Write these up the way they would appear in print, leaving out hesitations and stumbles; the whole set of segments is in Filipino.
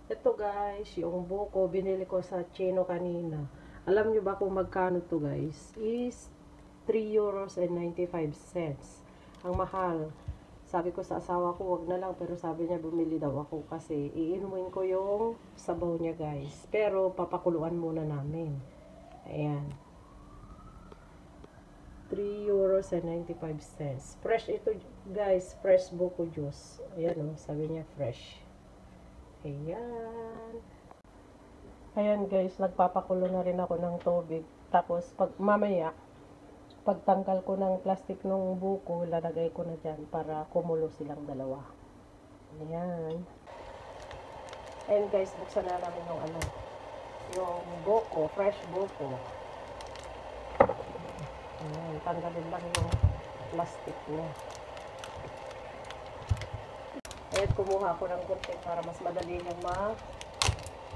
Ito guys, yung buko, binili ko sa Chino kanina. Alam nyo ba kung magkano to guys? Is 3 euros and 95 cents. Ang mahal. Sabi ko sa asawa ko, wag na lang. Pero sabi niya, bumili daw ako kasi iinumin ko yung sabaw niya guys. Pero papakuluan muna namin. Ayan. 3 euros and 95 cents. Fresh ito guys. Fresh buko juice. Ayan o, sabi niya fresh. Ayan. Ayan guys, nagpapakulo na rin ako ng tubig. Tapos pag mamaya, pagtanggal ko ng plastic ng buko, lalagay ko na dyan para kumulo silang dalawa. Ayan. Ayan guys, buksan na namin yung buko, fresh buko. Ayan, tanggalin lang yung plastic niya. Ayan, kumuha ako ng gunting para mas madali yung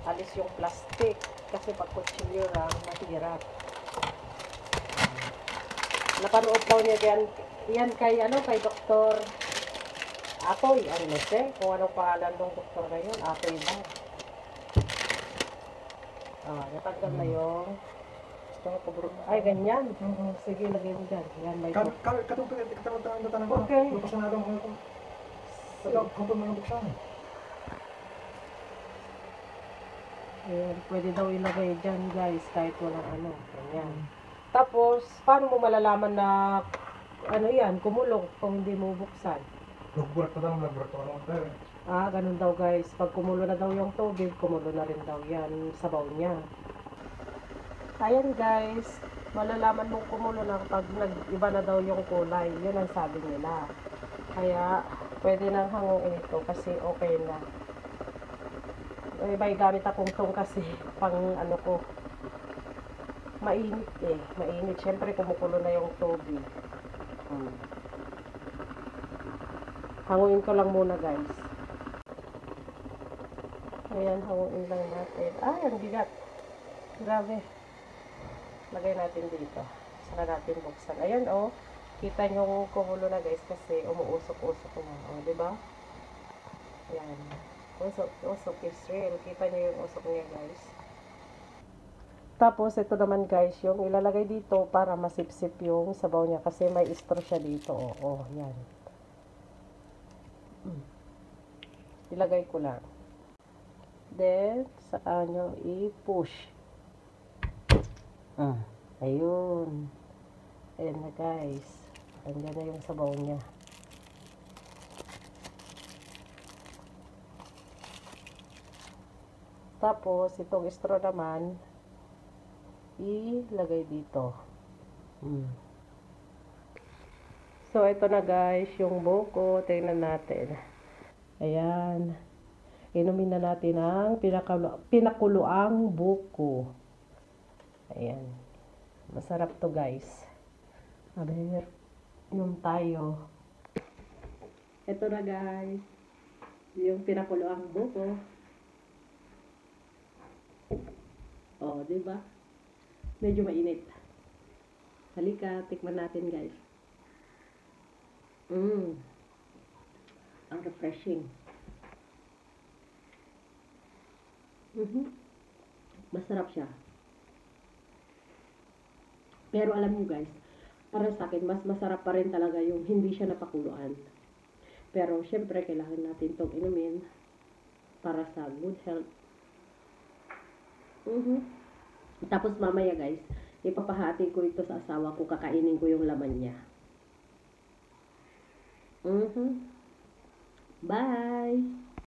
alis yung plastic. Kasi pag kutsilyo lang, mahirap. Napanood daw niya yan kay Dr. Atoy. Ano siya? Kung anong pangalan ng doktor ngayon, Atoy ba? Natanggal na yung ay, ganyan. Sige, lagay mo dyan. Yan, may Okay. Ayan, pwede daw ilagay dyan guys, kahit walang ganyan. Tapos, paano mo malalaman na yan, kumulong kung hindi mo buksan? Ganun daw guys. Pag kumulo na daw yung tubig, kumulo na rin daw yan, sabaw niya. Ayan guys, malalaman mong kumulo na pag nag-iba na daw yung kulay. Yun ang sabi nila. Kaya, pwede nang hanguin ito kasi okay na. May gamit akong tong kasi pang ko. Mainit eh. Mainit. Siyempre kumukulo na yung tubig. Hanguin ko lang muna guys. Ayan, hanguin lang natin. Ay, ang bigat. Grabe. Lagay natin dito. Saka natin buksan. Ayan oh. Kita nyo kumulo na guys kasi umuusok-usok na. O, diba? Ayan. Usok is real. Kita nyo yung usok niya guys. Tapos, ito naman guys, yung ilalagay dito para masipsip yung sabaw niya kasi may straw siya dito. Oh, yan. Ilagay ko lang. Then, saka nyo i-push. Ayun. Ayan na guys. Andyan na yung sabaw niya. Tapos, itong straw naman, ilagay dito. So, ito na guys, yung buko. Tingnan natin. Ayan. Inumin na natin ang pinakuluang buko. Ayan. Masarap to guys. Aber, yung tayo. Ito na guys. Yung pinakuluang buko. Oh, diba? Medyo mainit. Halika, tikman natin guys. Ang refreshing. Masarap siya. Pero alam mo guys, para sa akin, mas masarap pa rin talaga yung hindi siya napakuluan. Pero syempre, kailangan natin itong inumin para sa good health. Tapos mamaya guys, ipapahati ko ito sa asawa ko, kakainin ko yung laman niya. Bye!